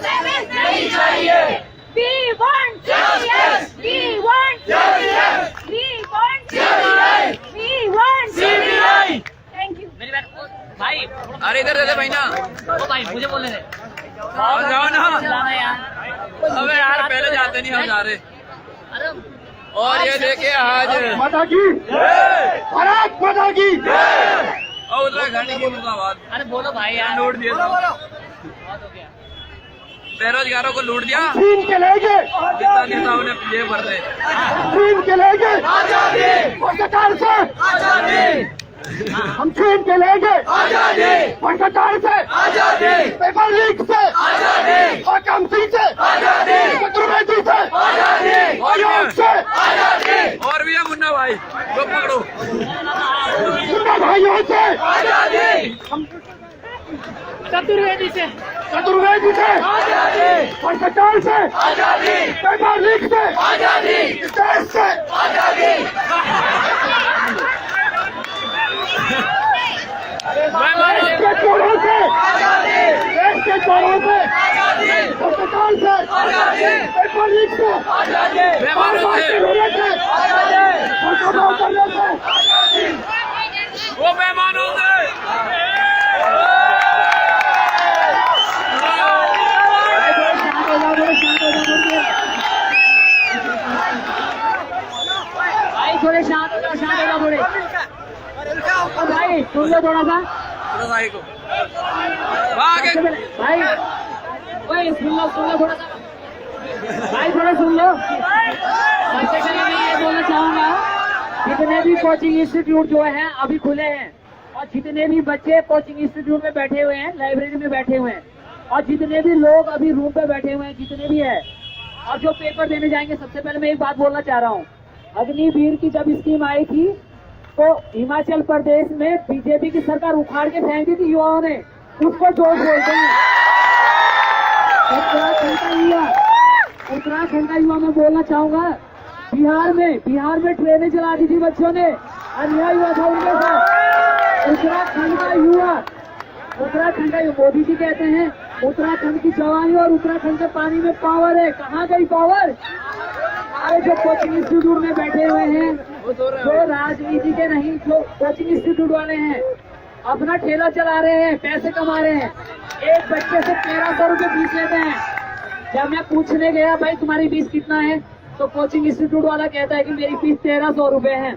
नहीं चाहिए। We want justice. We want justice. We want justice. We want CBI. Thank you. मेरी बात भाई, अरे इधर दे दे भाई ना। ओ भाई मुझे बोलने दे। आओ जाओ ना। चलाना यार। अबे यार पहले जाते नहीं हम जा रहे। अरे और ये देखिए आज माता की भारत माता की और उत्तराखंड की मुर्दाबाद। अरे बोलो भाई यार। लूट दिया सब। बहुत हो गया। बेरोजगारों को लूट दिया। छीन के लेंगे जितना नेताओं ने ये भर दे। छीन के लेंगे भ्रष्टाचार से हम छीन के लेंगे भ्रष्टाचार से पेपर लीक से और कमसी से चतुर्वेदी से आयोग से और भी है मुन्ना भाई को पकड़ो। मुन्ना भाइयों से चतुर्वेदी से भ्रष्टाचार से पेपर लीक से देश से देश के चोरों से भ्रष्टाचार से पेपर लीक से बेमानों से भ्रष्टाचार करने से वो मेहमानों से भाई थोड़े शांत हो जाओ थोड़े। भाई सुन लो थोड़ा सा भाई को आगे भाई। भाई सुन लो थोड़ा सा भाई, थोड़ा सुन लो। सबसे पहले मैं ये बोलना चाहूंगा, जितने भी कोचिंग इंस्टीट्यूट जो है अभी खुले हैं और जितने भी बच्चे कोचिंग इंस्टीट्यूट में बैठे हुए हैं, लाइब्रेरी में बैठे हुए हैं और जितने भी लोग अभी रूम पे बैठे हुए हैं, जितने भी है और जो पेपर देने जाएंगे, सबसे पहले मैं एक बात बोलना चाह रहा हूँ। अग्निवीर की जब स्कीम आई थी तो हिमाचल प्रदेश में बीजेपी की सरकार उखाड़ के फेंक दी थी युवाओं ने, उसको जोश बोलते हैं। उत्तराखंड का युवा मैं बोलना चाहूंगा, बिहार में ट्रेनें चला दी थी बच्चों ने, अन्याय हुआ था उनके साथ। उत्तराखंड का मोदी जी कहते हैं उत्तराखंड की जवानी और उत्तराखंड के पानी में पावर है। कहाँ गई पावर? हमारे जो कोचिंग इंस्टीट्यूट में बैठे हुए हैं, जो राजनीति के नहीं, जो कोचिंग इंस्टीट्यूट वाले हैं, अपना ठेला चला रहे हैं, पैसे कमा रहे हैं, एक बच्चे से 1300 रुपए फीस लेते हैं। जब मैं पूछने गया भाई तुम्हारी फीस कितना है, तो कोचिंग इंस्टीट्यूट वाला कहता है कि मेरी फीस 1300 रुपए है।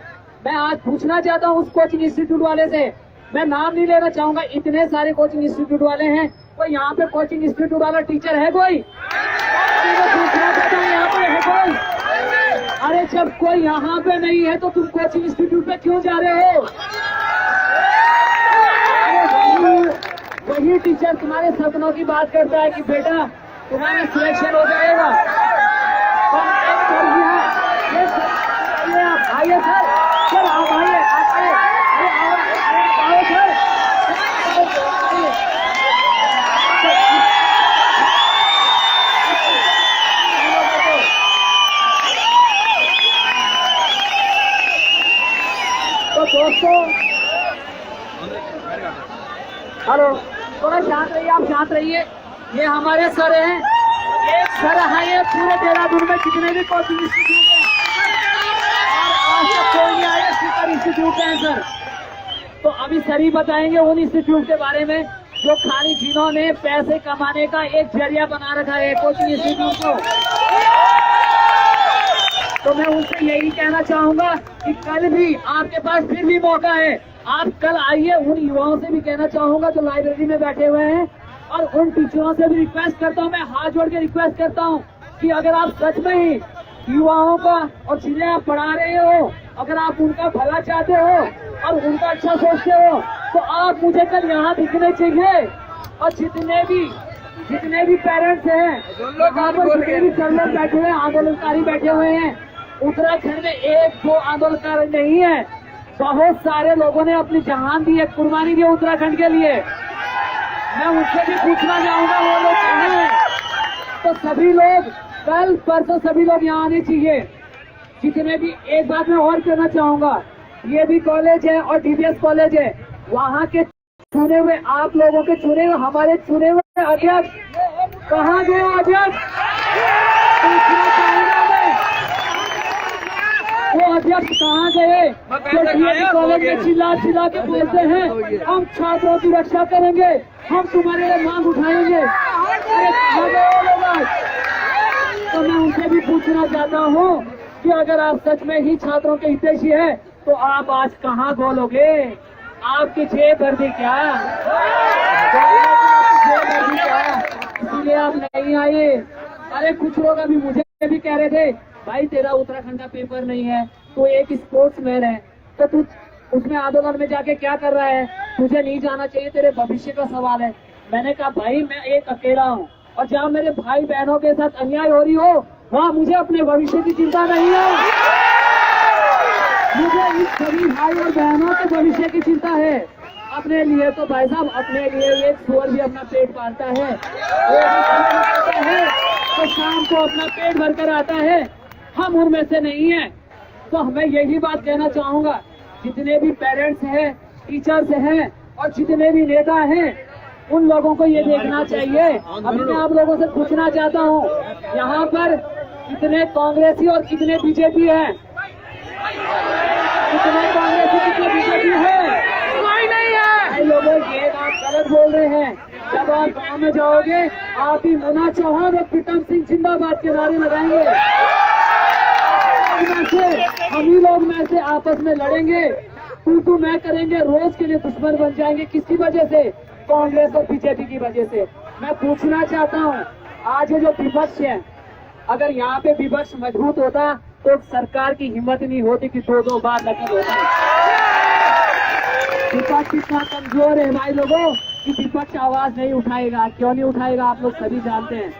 मैं आज पूछना चाहता हूँ उस कोचिंग इंस्टीट्यूट वाले से, मैं नाम नहीं लेना चाहूंगा, इतने सारे कोचिंग इंस्टीट्यूट वाले हैं, कोई यहाँ पे कोचिंग इंस्टीट्यूट वाला टीचर है कोई? पूछना चाहता हूँ यहाँ पे है कोई? अरे जब कोई यहाँ पे नहीं है तो तुम कोचिंग इंस्टीट्यूट पे क्यों जा रहे हो? वही टीचर तुम्हारे सपनों की बात करता है कि बेटा तुम्हारा सिलेक्शन हो जाएगा। आइए सर, सर आप आइए, आओ सर। तो दोस्तों, हेलो, थोड़ा शांत रहिए, आप शांत रहिए। ये हमारे सर हैं, एक सर है पूरे देहरादून में जितने भी कोचिंग इंस्टीट्यूट हैं, और आज तक कोई नहीं आया, सुपर इंस्टीट्यूट हैं सर। तो अभी सर ही बताएंगे उन इंस्टीट्यूट के बारे में जो खाली जिन्होंने पैसे कमाने का एक जरिया बना रखा है कोचिंग इंस्टीट्यूट को। तो मैं उनसे यही कहना चाहूंगा कि कल भी आपके पास फिर भी मौका है, आप कल आइए। उन युवाओं से भी कहना चाहूंगा जो लाइब्रेरी में बैठे हुए हैं, और उन टीचरों से भी रिक्वेस्ट करता हूं, मैं हाथ जोड़ के रिक्वेस्ट करता हूं कि अगर आप सच में ही युवाओं का और जिन्हें आप पढ़ा रहे हो, अगर आप उनका भला चाहते हो और उनका अच्छा सोचते हो, तो आप मुझे कल यहाँ दिखने चाहिए। और जितने भी पेरेंट्स हैं, वहाँ पर जितने भी सर लोग बैठे हुए हैं, आंदोलनकारी बैठे हुए हैं, उत्तराखंड में 1-2 आंदोलनकारी नहीं है, बहुत सारे लोगों ने अपनी जान दी है, कुर्बानी दी उत्तराखंड के लिए। मैं उनसे भी पूछना चाहूंगा वो लोग कहाँ हैं। तो सभी लोग कल परसों सभी लोग यहाँ आने चाहिए। जितने भी, एक बात मैं और कहना चाहूंगा, ये भी कॉलेज है और डीबीएस कॉलेज है, वहाँ के चुने हुए, आप लोगों के चुने हुए, हमारे चुने हुए अध्यक्ष कहाँ गए अध्यक्ष? पूछना चाहूंगा मैं, वो अध्यक्ष कहाँ गए जो DAV कॉलेज में चिल्ला चिल्ला के बोलते हैं हम छात्रों की रक्षा करेंगे, हम तुम्हारे लिए मांग उठाएंगे? अरे कहाँ गए वो लोग आज? तो मैं उनसे भी पूछना चाहता हूँ कि अगर आप सच में ही छात्रों के हितैषी है तो आप आज कहाँ बोलोगे? आपकी जेब भर दी क्या? इसलिए आप नहीं आए। अरे कुछ लोग अभी मुझे भी कह रहे थे भाई तेरा उत्तराखंड का पेपर नहीं है, तू एक स्पोर्ट्समैन है, तो तू उसमें आंदोलन में जाके क्या कर रहा है? तुझे नहीं जाना चाहिए, तेरे भविष्य का सवाल है। मैंने कहा भाई मैं एक अकेला हूँ और जहाँ मेरे भाई बहनों के साथ अन्याय हो रही हो वहाँ मुझे अपने भविष्य की चिंता नहीं है। मुझे इन सभी भाई और बहनों के भविष्य की चिंता है। अपने लिए तो भाई साहब, अपने लिए एक सुअर भी अपना पेट पालता है, वो भी खाना खाता है तो शाम को अपना पेट भरकर आता है। हम उनमें से नहीं है। तो मैं यही बात कहना चाहूंगा, जितने भी पेरेंट्स हैं, टीचर्स हैं और जितने भी नेता हैं, उन लोगों को ये देखना चाहिए। अभी मैं आप लोगों से पूछना चाहता हूँ, यहाँ पर कितने कांग्रेसी और कितने बीजेपी है? कितने कांग्रेसी कितने बीजेपी है? कोई नहीं है। लोगों ये आप गलत बोल रहे हैं। जब आप गाँव में जाओगे आप ही मुन्ना चौहान और प्रीतम सिंह जिंदाबाद के नारे लगाएंगे। हम ही लोग में से आपस में लड़ेंगे, तू मैं करेंगे, रोज के लिए दुश्मन बन जाएंगे। किसकी वजह से? कांग्रेस और बीजेपी की वजह से। मैं पूछना चाहता हूँ, आज ये जो विपक्ष है, अगर यहाँ पे विपक्ष मजबूत होता तो सरकार की हिम्मत नहीं होती कि दो बार नकल होती। विपक्ष इतना कमजोर है भाई लोगों कि विपक्ष आवाज नहीं उठाएगा। क्यों नहीं उठाएगा आप लोग सभी जानते हैं,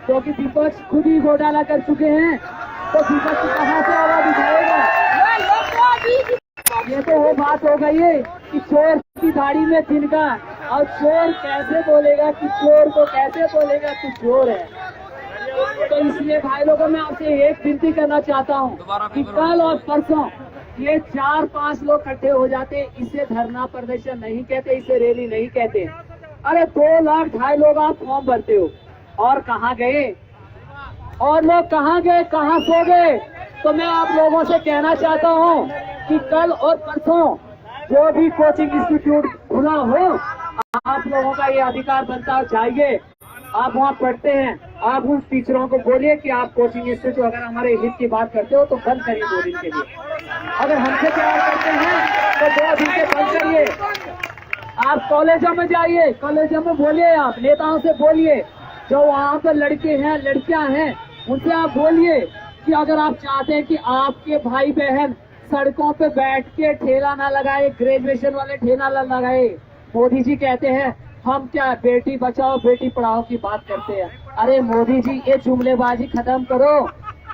क्योंकि विपक्ष खुद ही घोटाला कर चुके हैं। तो विपक्ष कहाँ से आवाज उठाएगा? ये तो वो बात हो गई है कि चोर की दाढ़ी में तिनका, और चोर कैसे बोलेगा कि चोर को कैसे बोलेगा कि चोर है। तो इसलिए भाई लोगों मैं आपसे एक विनती करना चाहता हूँ कि कल और परसों ये 4-5 लोग इकट्ठे हो जाते, इसे धरना प्रदर्शन नहीं कहते, इसे रैली नहीं कहते। अरे 2 लाख 2.5 लोग आप फॉर्म भरते हो, और कहाँ गए? और लोग कहाँ गए, कहाँ सो गए? तो मैं आप लोगों से कहना चाहता हूँ कि कल और परसों जो भी कोचिंग इंस्टीट्यूट खुला हो, आप लोगों का ये अधिकार बनता है, जाइए आप वहाँ पढ़ते हैं, आप उन टीचरों को बोलिए कि आप कोचिंग इंस्टीट्यूट अगर हमारे हित की बात करते हो तो बंद करिए 2 दिन के लिए। अगर हमसे प्यार करते हैं तो 2 दिन के बंद करिए। आप कॉलेजों में जाइए, कॉलेजों में बोलिए, आप नेताओं से बोलिए, जो वहाँ पर लड़के हैं लड़कियां हैं उनसे आप बोलिए कि अगर आप चाहते हैं कि आपके भाई बहन सड़कों पे बैठ के ठेला ना लगाए, ग्रेजुएशन वाले ठेला ना लगाए। मोदी जी कहते हैं हम क्या बेटी बचाओ बेटी पढ़ाओ की बात करते हैं। अरे मोदी जी ये जुमलेबाजी खत्म करो,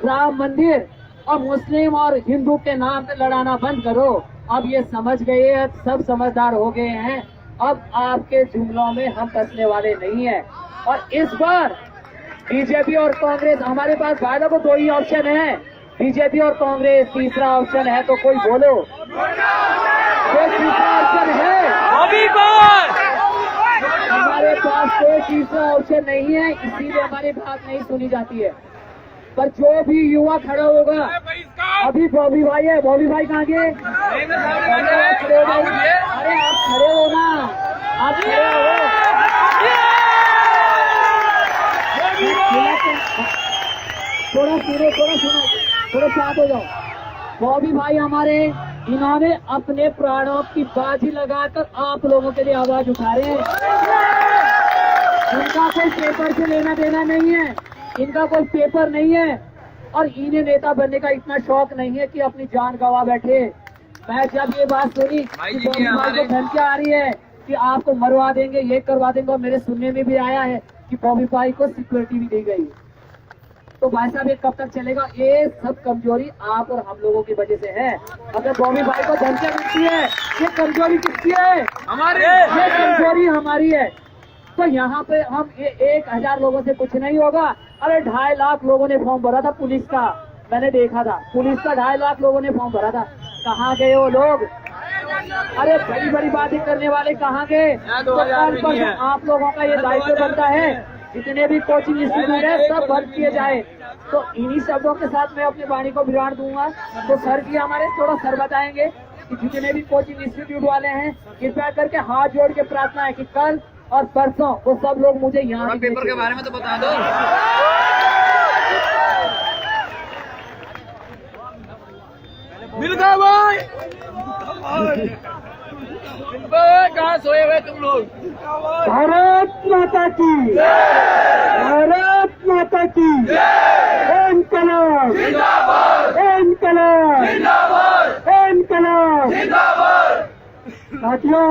राम मंदिर और मुस्लिम और हिंदू के नाम पे लड़ाना बंद करो। अब ये समझ गए हैं, सब समझदार हो गए हैं, अब आपके जुमलों में हम फंसने वाले नहीं है। और इस बार बीजेपी और कांग्रेस, हमारे पास भाई को 2 ही ऑप्शन है, बीजेपी और कांग्रेस। तीसरा ऑप्शन है तो कोई बोलो, कोई तीसरा ऑप्शन है? अभी कौन? हमारे पास कोई तीसरा ऑप्शन नहीं है, इसीलिए हमारी बात नहीं सुनी जाती है। पर जो भी युवा खड़ा होगा, अभी बॉबी भाई है, बॉबी भाई कहाँ गए? अरे आप खड़े हो ना, आप खड़े हो। थोड़ा सुनो, थोड़ा शांत हो जाओ। बॉबी भाई हमारे, इन्होंने अपने प्राणों की बाजी लगाकर आप लोगों के लिए आवाज उठा रहे हैं। इनका कोई पेपर से लेना देना नहीं है, इनका कोई पेपर नहीं है, और इन्हें नेता बनने का इतना शौक नहीं है कि अपनी जान गंवा बैठे। मैं जब ये बात सुनी कि बॉबी भाई को धमकियां आ रही है कि आपको मरवा देंगे, ये करवा देंगे, और मेरे सुनने में भी आया है कि बॉबी भाई को सिक्योरिटी भी दी गई, तो भाई साहब ये कब तक चलेगा? ये सब कमजोरी आप और हम लोगों की वजह से है। अगर बॉबी भाई को धमकियां मिलती है, ये कमजोरी किसकी है? हमारी। ये कमजोरी हमारी है। तो यहाँ पे हम 1000 लोगों से कुछ नहीं होगा। अरे 2.5 लाख लोगों ने फॉर्म भरा था पुलिस का, मैंने देखा था, पुलिस का 2.5 लाख लोगों ने फॉर्म भरा था। कहाँ गए वो लोग? अरे बड़ी बड़ी बातें करने वाले कहाँ गए? तो आप लोगों का ये दायित्व बनता है जितने भी कोचिंग इंस्टीट्यूट है सब बंद किए जाए। तो इन्हीं शब्दों के साथ मैं अपनी वाणी को विराम दूंगा। तो सर जी हमारे थोड़ा सर बताएंगे कि जितने भी कोचिंग इंस्टीट्यूट वाले हैं कृपया करके हाथ जोड़ के प्रार्थना है कि कल और परसों वो सब लोग मुझे यहाँ पेपर के बारे में तो बता दो। मिल गए भाई, कहाँ सोए हुए तुम लोग? भारत माता की, भारत माता की इनकलाब, इनकलाब, इनकलाब। साथियों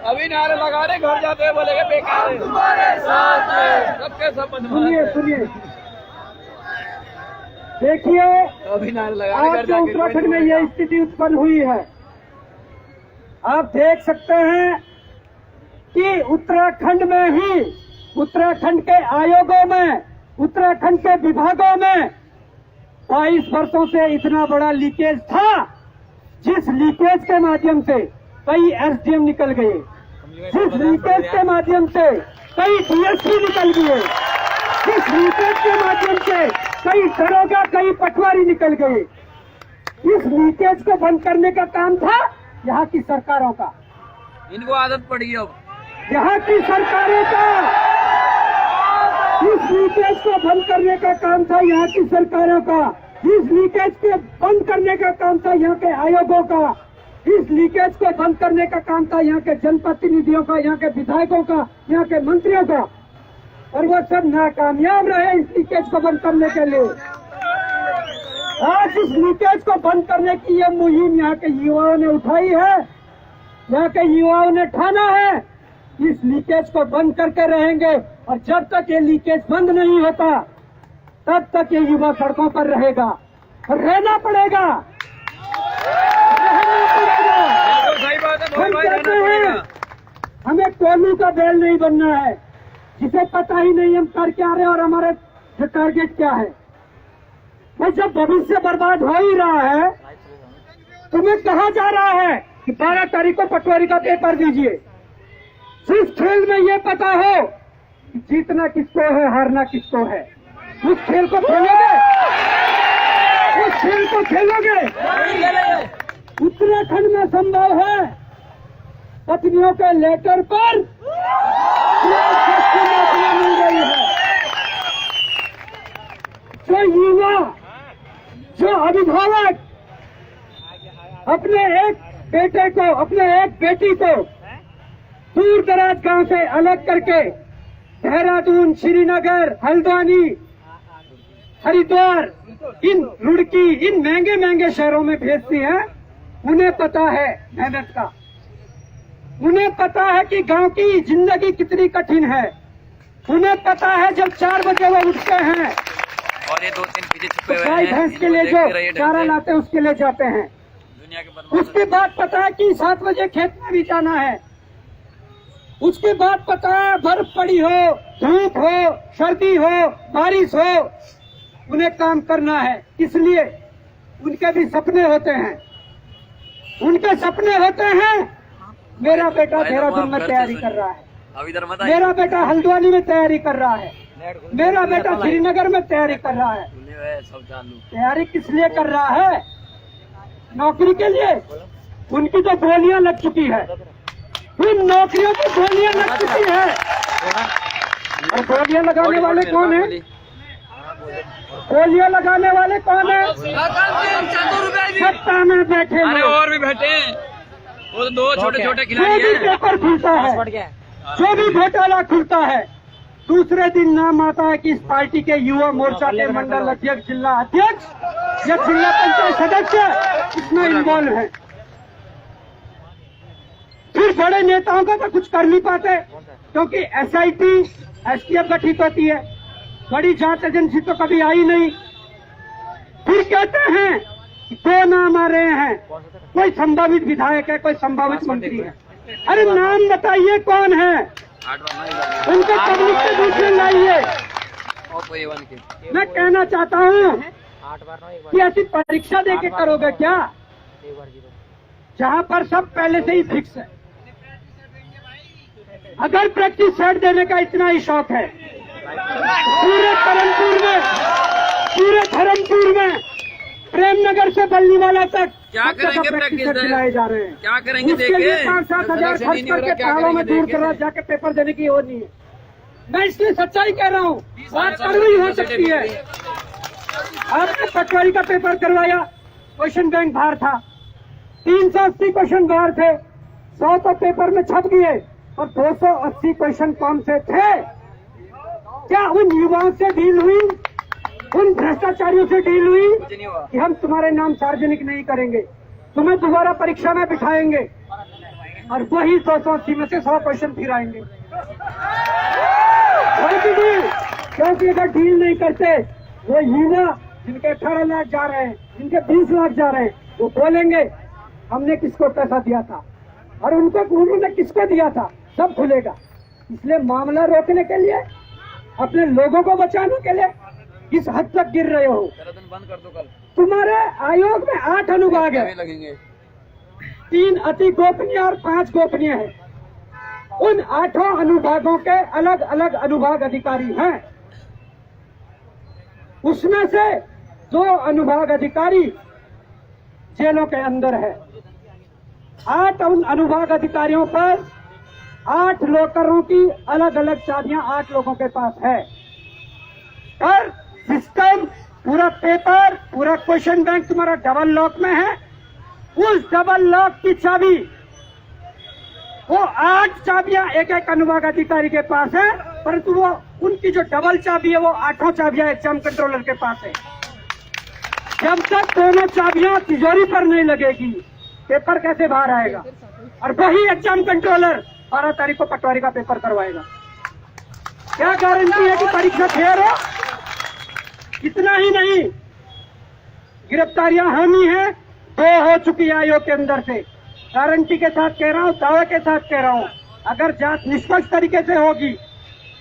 अभी नारे लगा रहे, घर जाते हुए बोलेगे बेकार है, तुम्हारे साथ है, सबके सब सुनिए सुनिए, देखिए अभी नारे लगा आज जो उत्तराखंड में ये स्थिति उत्पन्न हुई है, आप देख सकते हैं कि उत्तराखंड में ही, उत्तराखंड के आयोगों में, उत्तराखंड के विभागों में 22 वर्षों से इतना बड़ा लीकेज था, जिस लीकेज के माध्यम से कई एसडीएम निकल गए, जिस लीकेज के माध्यम से कई डीएसपी निकल गए, जिस लीकेज के माध्यम से कई दरोगा, कई पटवारी निकल गए। इस लीकेज को बंद करने का काम था यहाँ की सरकारों का, इनको आदत पड़ी अब, यहाँ की सरकारों का। इस लीकेज को बंद करने का काम था यहाँ की सरकारों का, इस लीकेज को बंद करने का काम था यहाँ के आयोगों का, इस लीकेज को बंद करने का काम था यहाँ के जनप्रतिनिधियों का, यहाँ के विधायकों का, यहाँ के मंत्रियों का, और वो सब नाकामयाब रहे इस लीकेज को बंद करने के लिए। आज इस लीकेज को बंद करने की ये मुहिम यहाँ के युवाओं ने उठाई है, यहाँ के युवाओं ने ठाना है। इस लीकेज को बंद करके रहेंगे, और जब तक ये लीकेज बंद नहीं होता तब तक ये युवा सड़कों पर रहेगा, और रहना पड़ेगा, रहना पड़ेगा। सही बात है, हम भाई कहते रहना हैं पड़ेगा। हमें कोलू का बैल नहीं बनना है, जिसे पता ही नहीं हम कर क्या रहे और हमारे टारगेट क्या है। भाई जब भविष्य बर्बाद हो ही रहा है, तुम्हें कहा जा रहा है कि 12 तारीख को पटवारी का पेपर दीजिए। जिस खेल में ये पता हो कि जीतना किसको है, हारना किसको है, उस खेल को खेलोगे, उस खेल को खेलोगे। उत्तराखंड में संभव है पत्नियों के लेटर पर नौकरियां मिल रही है। जो युवा, जो अभिभावक अपने एक बेटे को, अपने एक बेटी को दूर दराज गांव से अलग करके देहरादून, श्रीनगर, हल्द्वानी, हरिद्वार, इन रुड़की, इन महंगे महंगे शहरों में भेजती हैं, उन्हें पता है मेहनत का, उन्हें पता है कि गांव की जिंदगी कितनी कठिन है, उन्हें पता है जब 4 बजे वो उठते हैं और ये 2-3 पीछे छुपे हुए गाय हैं, भैंस के लिए जो चारा लाते हैं उसके लिए जाते हैं। दुनिया के बदमाश। उसके बाद पता है कि 7 बजे खेत में भी जाना है। उसके बाद पता है बर्फ पड़ी हो, धूप हो, सर्दी हो, बारिश हो, उन्हें काम करना है। इसलिए उनके भी सपने होते हैं, उनके सपने होते हैं। मेरा बेटा देहरादून में तैयारी कर रहा है, अब इधर मत आइए। मेरा बेटा हल्द्वानी में तैयारी कर रहा है, मेरा बेटा श्रीनगर में तैयारी कर रहा है। सब चालू। तैयारी किस लिए कर रहा है? नौकरी के लिए। उनकी तो गोलियां लग चुकी है, उन नौकरियों की गोलियां लग चुकी है। और गोलियां लगाने वाले कौन है? गोलियां लगाने वाले कौन है? सत्ता में बैठे अरे हुए। और भी बैठे हैं, वो तो 2 छोटे-छोटे जो खिलाड़ी भी हैं। पेपर खुलता है, जो भी घोटाला खुलता है, दूसरे दिन नाम आता है कि इस पार्टी के युवा मोर्चा के मंडल अध्यक्ष, जिला अध्यक्ष या जिला पंचायत सदस्य इसमें इन्वॉल्व है। फिर बड़े नेताओं का तो कुछ कर नहीं पाते, क्योंकि एसआईटी, एसटीएफ गठित होती है, बड़ी जांच एजेंसी तो कभी आई नहीं। फिर कहते हैं 2 नाम आ रहे हैं, कोई संभावित विधायक है, कोई संभावित मंत्री है। अरे नाम बताइए कौन है, उनको पब्लिक के बीच में लाइए, मैं कहना चाहता हूँ कि ऐसी परीक्षा दे के करोगे क्या जहाँ पर सब पहले से ही फिक्स है। अगर प्रैक्टिस सेट देने का इतना ही शौक है, पूरे धर्मपुर में प्रेमनगर से बल्लीवाला तक क्या करेंगे प्रैक्टिस खिलाए जा रहे हैं। क्या करेंगे उसके लिए देखे 5-7 हजार खर्च करके पहाड़ों में दूर कर जाके पेपर देने की और नहीं है। मैं इसलिए सच्चाई कह रहा हूँ, बात कड़वी हो सकती है। आपने पटवारी का पेपर करवाया, क्वेश्चन बैंक बाहर था, 380 क्वेश्चन बाहर थे, 100 तो पेपर में छप गए और 280 क्वेश्चन कौन से थे? क्या उन युवाओं से डील हुई, उन भ्रष्टाचारियों से डील हुई कि हम तुम्हारे नाम सार्वजनिक नहीं करेंगे, तुम्हें दोबारा परीक्षा में बिठाएंगे और वही 280 में से 100 क्वेश्चन फिर आएंगे? क्योंकि अगर डील नहीं करते, वो युवा जिनके 18 लाख जा रहे हैं, जिनके 20 लाख जा रहे हैं, वो बोलेंगे हमने किसको पैसा दिया था और उन्होंने किसको दिया था, सब खुलेगा। इसलिए मामला रोकने के लिए, अपने लोगों को बचाने के लिए इस हद तक गिर रहे हो। बंद कर दो कल। तुम्हारे आयोग में 8 अनुभाग है, लगेंगे 3 अति गोपनीय और 5 गोपनीय है। उन 8 अनुभागों के अलग अलग अनुभाग अधिकारी हैं। उसमें से 2 अनुभाग अधिकारी जेलों के अंदर है। 8 उन अनुभाग अधिकारियों पर 8 लॉकरों की अलग अलग चाबियां 8 लोगों के पास है। पर सिस्टम, पूरा पेपर, पूरा क्वेश्चन बैंक तुम्हारा डबल लॉक में है। उस डबल लॉक की चाबी, वो 8 चाबियां एक अनुभाग अधिकारी के पास है, परंतु वो उनकी जो डबल चाबी है वो 8 चाबियां एग्जाम कंट्रोलर के पास है। जब तक दोनों चाबियां तिजोरी पर नहीं लगेगी, पेपर कैसे बाहर आएगा? और वही एग्जाम कंट्रोलर 12 तारीख को पटवारी का पेपर करवाएगा। क्या गारंटी है कि परीक्षा फेयर हो? इतना ही नहीं, गिरफ्तारियां होनी है, 2 हो चुकी है आयोग के अंदर से। गारंटी के साथ कह रहा हूं, दावे के साथ कह रहा हूं, अगर जांच निष्पक्ष तरीके से होगी,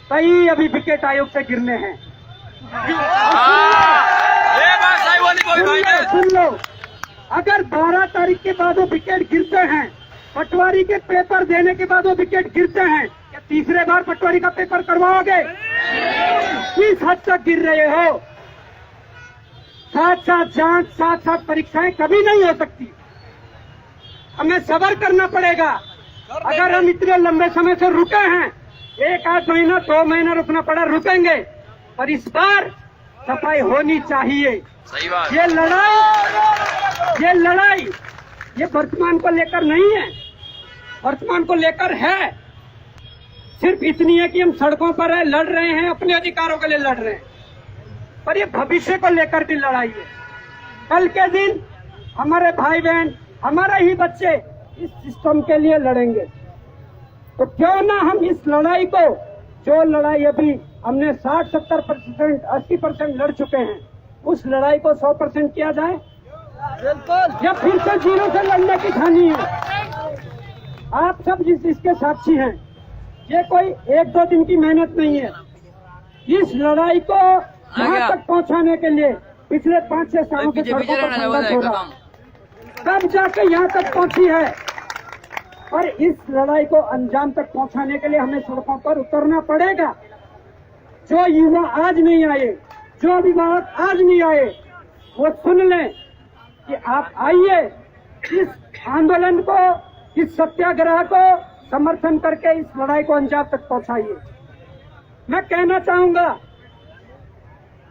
कई अभी विकेट आयोग से गिरने हैं। सुन लो, अगर 12 तारीख के बाद वो विकेट गिरते हैं, पटवारी के पेपर देने के बाद वो विकेट गिरते हैं, क्या तीसरे बार पटवारी का पेपर करवाओगे? किस हद तक गिर रहे हो? साथ साथ जांच, साथ साथ परीक्षाएं कभी नहीं हो सकती। हमें सब्र करना पड़ेगा। अगर हम इतने लंबे समय से रुके हैं, 1-8 महीना 2 महीना रुकना पड़ा, रुकेंगे, पर इस बार सफाई होनी चाहिए। सही बात। ये लड़ाई ये वर्तमान को लेकर नहीं है, वर्तमान को लेकर है। सिर्फ इतनी है कि हम सड़कों पर है, लड़ रहे हैं, अपने अधिकारों के लिए लड़ रहे हैं, पर ये भविष्य को लेकर भी लड़ाई है। कल के दिन हमारे भाई बहन, हमारे ही बच्चे इस सिस्टम के लिए लड़ेंगे। तो क्यों ना हम इस लड़ाई को, जो लड़ाई अभी हमने 60-70%, 80% लड़ चुके हैं, उस लड़ाई को 100% किया जाए। या फिर से 0 से लड़ने की ठानी है। आप सब इसके साक्षी हैं। ये कोई 1-2 दिन की मेहनत नहीं है। इस लड़ाई को यहाँ तक पहुँचाने के लिए पिछले 5-6 सालों से सड़कों पर संघर्ष हो रहा, तब जाके यहाँ तक पहुँची है। और इस लड़ाई को अंजाम तक पहुँचाने के लिए हमें सड़कों पर उतरना पड़ेगा। जो युवा आज नहीं आए, जो अभिभावक आज नहीं आए, वो सुन लें कि आप आइए, इस आंदोलन को, इस सत्याग्रह को समर्थन करके इस लड़ाई को अंजाम तक पहुंचाइए। मैं कहना चाहूंगा,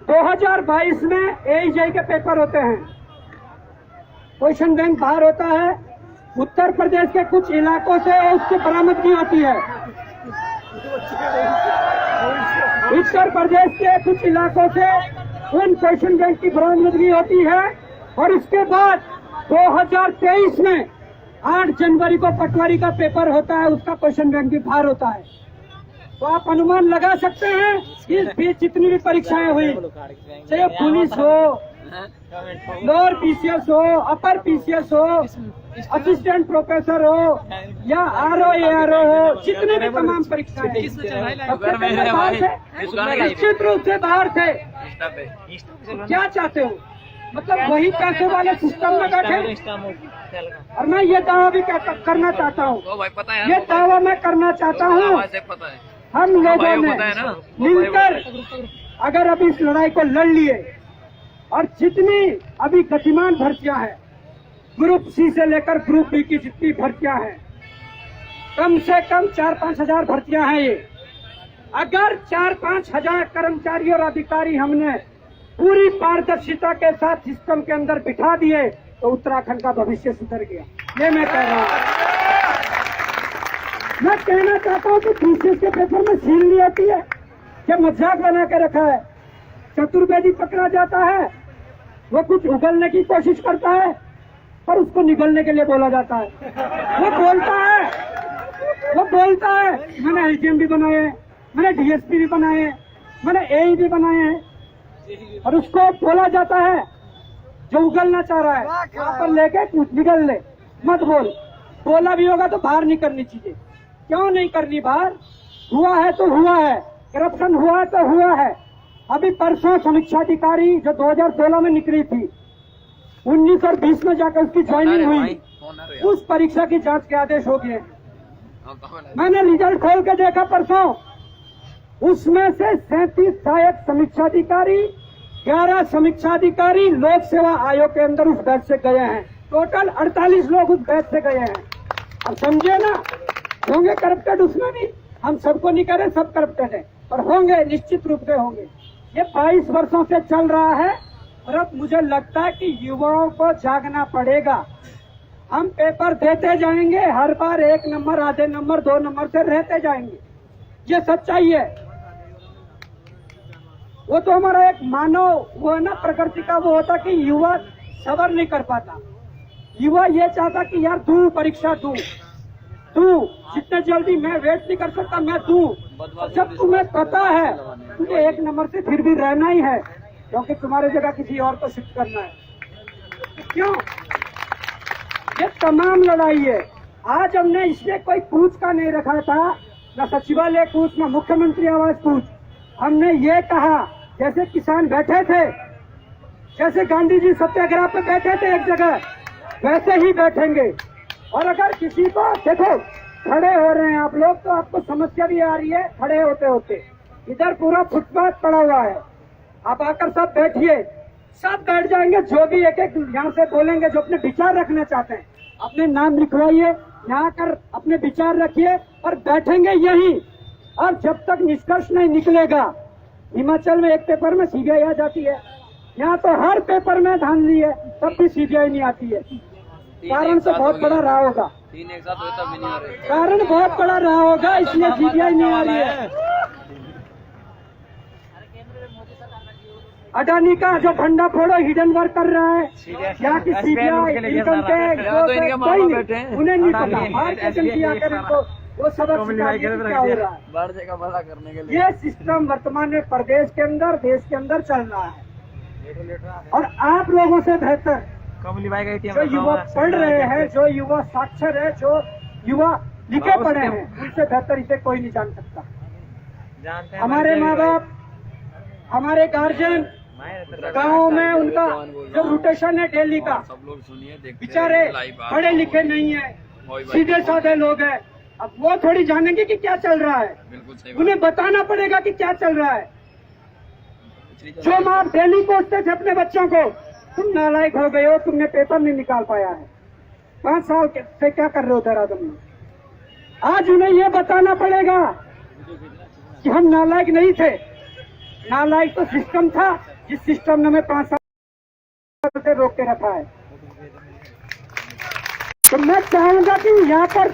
2022 में AEJ के पेपर होते हैं, क्वेश्चन बैंक बाहर होता है, उत्तर प्रदेश के कुछ इलाकों से उसकी बरामदगी होती है। उत्तर प्रदेश के कुछ इलाकों से उन क्वेश्चन बैंक की बरामदगी होती है और उसके बाद 2023 में 8 जनवरी को पटवारी का पेपर होता है, उसका क्वेश्चन बैंक भी बाहर होता है। तो आप अनुमान लगा सकते हैं इस बीच जितनी भी परीक्षाएं हुई, चाहे पुलिस हो, लोअर PCS हो, अपर PCS हो, असिस्टेंट प्रोफेसर हो या आरओ एआरओ हो, जितने भी तमाम परीक्षाएं हैं, निश्चित रूप से बाहर थे। क्या चाहते हो, मतलब वही पैसे वाले सिस्टम में बैठे। और मैं ये दावा भी करना चाहता हूँ, ये दावा मैं करना चाहता हूँ, हम लोगों ने मिलकर अगर अभी इस लड़ाई को लड़ लिए और जितनी अभी गतिमान भर्तियां हैं, ग्रुप सी से लेकर ग्रुप बी की जितनी भर्तियां हैं, कम से कम 4-5 हजार भर्तियां हैं ये। अगर 4-5 हजार कर्मचारी और अधिकारी हमने पूरी पारदर्शिता के साथ सिस्टम के अंदर बिठा दिए तो उत्तराखंड का भविष्य सुधर गया। ये मैं कह रहा हूँ। मैं कहना चाहता हूँ कि पीसीएस के पेपर में सील नहीं आती है, क्या मजाक बना के रखा है। चतुर्वेदी पकड़ा जाता है, वो कुछ उगलने की कोशिश करता है पर उसको निगलने के लिए बोला जाता है। वो बोलता है मैंने एलजीएम भी बनाए हैं, मैंने डीएसपी भी बनाए हैं, मैंने एई भी बनाए हैं, और उसको बोला जाता है जो उगलना चाह रहा है वहां पर लेके कुछ निगल ले, मत बोल। बोला भी होगा तो बाहर नहीं करनी चाहिए। क्यों नहीं करनी बाहर? हुआ है तो हुआ है, करप्शन हुआ है तो हुआ है। अभी परसों समीक्षा अधिकारी जो 2016 में निकली थी, 19 और 20 में जाकर उसकी ज्वाइनिंग हुई, उस परीक्षा की जांच के आदेश हो गए। मैंने रिजल्ट खोल के देखा परसों, उसमें से 37 सहायक समीक्षा अधिकारी, 11 समीक्षा अधिकारी लोक सेवा आयोग के अंदर उस बैच से गए हैं। टोटल 48 लोग उस बैच से गए हैं। अब समझे ना, होंगे करप्टेड उसमें भी, हम सबको नहीं कह रहे सब करप्टेड है, पर होंगे, निश्चित रूप से होंगे। ये 22 वर्षों से चल रहा है और अब मुझे लगता है कि युवाओं को जागना पड़ेगा। हम पेपर देते जाएंगे, हर बार 1 नंबर, आधे नंबर, 2 नंबर से रहते जाएंगे, ये सच्चाई है। वो तो हमारा एक मानव वो है ना, प्रकृति का वो होता कि युवा सबर नहीं कर पाता। युवा ये चाहता कि यार तू परीक्षा तू जितने जल्दी, मैं वेट नहीं कर सकता, मैं जब तुम्हें पता है तुझे 1 नंबर से फिर भी रहना ही है, क्योंकि तुम्हारी जगह किसी और को शिफ्ट करना है। क्यों? ये तमाम लड़ाई है। आज हमने इसमें कोई पूछ का नहीं रखा था, न सचिवालय पूछ, न मुख्यमंत्री आवास पूछ। हमने ये कहा जैसे किसान बैठे थे, जैसे गांधी जी सत्याग्रह पे बैठे थे एक जगह, वैसे ही बैठेंगे। और अगर किसी को देखो खड़े हो रहे हैं आप लोग तो आपको समस्या भी आ रही है खड़े होते होते। इधर पूरा फुटपाथ पड़ा हुआ है, आप आकर सब बैठिए, सब बैठ जाएंगे। जो भी एक यहाँ से बोलेंगे, जो अपने विचार रखना चाहते हैं, अपने नाम लिखवाइए, यहाँ कर अपने विचार रखिए और बैठेंगे यहीं। और जब तक निष्कर्ष नहीं निकलेगा, हिमाचल में एक पेपर में सीबीआई आ जाती है, यहाँ तो हर पेपर में धांधली है, तब भी सीबीआई नहीं आती है। कारण तो बहुत बड़ा रहा होगा, 3 एक साथ हुए तब भी नहीं आ रहे। कारण बहुत बड़ा रहा होगा, इसलिए सीबीआई नहीं आ रही है। अडानी का जो भंडा फोड़ो हिडन वर्क कर रहा है, यहाँ की सीबीआई, इनकम टैक्स, उन्हें नहीं पता। भारतीय जनता आकर इनको वो सबक सिखाएगी कि क्या हो रहा है। बढ़ का भला करने के लिए ये सिस्टम वर्तमान में प्रदेश के अंदर, देश के अंदर चल रहा है। और आप लोगों से बेहतर जो युवा पढ़ रहे हैं, जो युवा साक्षर है, जो युवा लिखे पढ़े हैं, उनसे बेहतर इसे कोई नहीं जान सकता। हमारे माँ बाप, हमारे गार्जियन, गाँव में उनका जो रोटेशन है डेली का, सब लोग सुनिए, बेचारे पढ़े लिखे नहीं है, सीधे साधे लोग हैं। अब वो थोड़ी जानेंगे कि क्या चल रहा है, बिल्कुल सही। उन्हें बताना पड़ेगा कि क्या चल रहा है। जो माँ डेली कोसते थे अपने बच्चों को, तुम नालायक हो गए हो, तुमने पेपर नहीं निकाल पाया है, 5 साल से क्या कर रहे हो देहरादून में। आज उन्हें यह बताना पड़ेगा कि हम नालायक नहीं थे, नालायक तो सिस्टम था, जिस सिस्टम ने हमें 5 साल से रोक के रखा है। तो मैं चाहूंगा कि यहाँ पर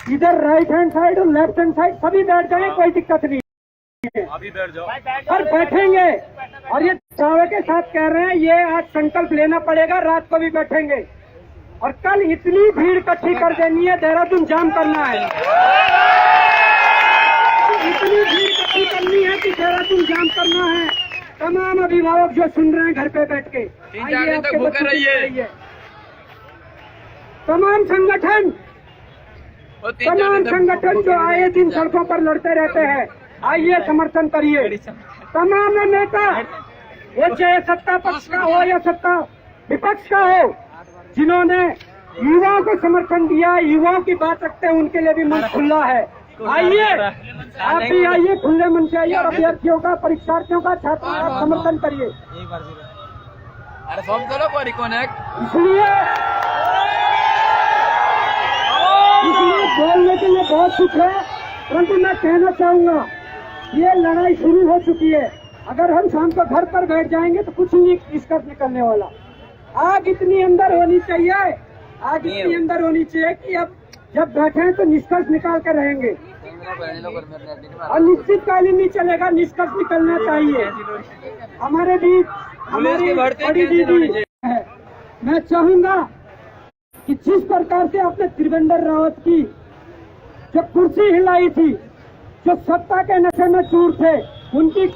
इधर राइट हैंड साइड और लेफ्ट हैंड साइड सभी बैठ जाए, कोई दिक्कत नहीं है, अभी बैठ जाओ। पर बैठेंगे। और ये दावे के साथ कह रहे हैं, ये आज संकल्प लेना पड़ेगा, रात को भी बैठेंगे। और कल इतनी भीड़ इकट्ठी कर देनी है, देहरादून जाम करना है, इतनी भीड़ इकट्ठी करनी है कि देहरादून जाम करना है। तमाम अभिभावक जो सुन रहे हैं घर पे बैठ के, 3-4 दिन तक भूखे रहिए। तमाम संगठन जो आए दिन सड़कों पर लड़ते रहते हैं, आइए समर्थन करिए। तमाम नेता, वो चाहे सत्ता पक्ष का हो या सत्ता विपक्ष का हो, जिन्होंने युवाओं को समर्थन दिया, युवाओं की बात रखते हैं, उनके लिए भी मन खुला है। आइए, आप भी आइए, खुले मन से आइए और अभ्यर्थियों का, परीक्षार्थियों का, छात्रों का समर्थन करिए। अरे सब करो पर कनेक्ट। इसलिए बोलने के लिए बहुत कुछ है, परंतु मैं कहना चाहूंगा ये लड़ाई शुरू हो चुकी है। अगर हम शाम को घर पर बैठ जाएंगे तो कुछ नहीं निष्कर्ष निकलने वाला। आग इतनी अंदर होनी चाहिए, आग इतनी अंदर होनी चाहिए कि अब जब बैठे हैं तो निष्कर्ष निकाल कर रहेंगे और निश्चितकालीन नहीं चलेगा, निष्कर्ष निकलना चाहिए। हमारे बीच हमारी बड़ी दीदी है। मैं चाहूंगा कि जिस प्रकार से आपने त्रिवेंद्र रावत की जो कुर्सी हिलाई थी, जो सत्ता के नशे में चूर थे, उनकी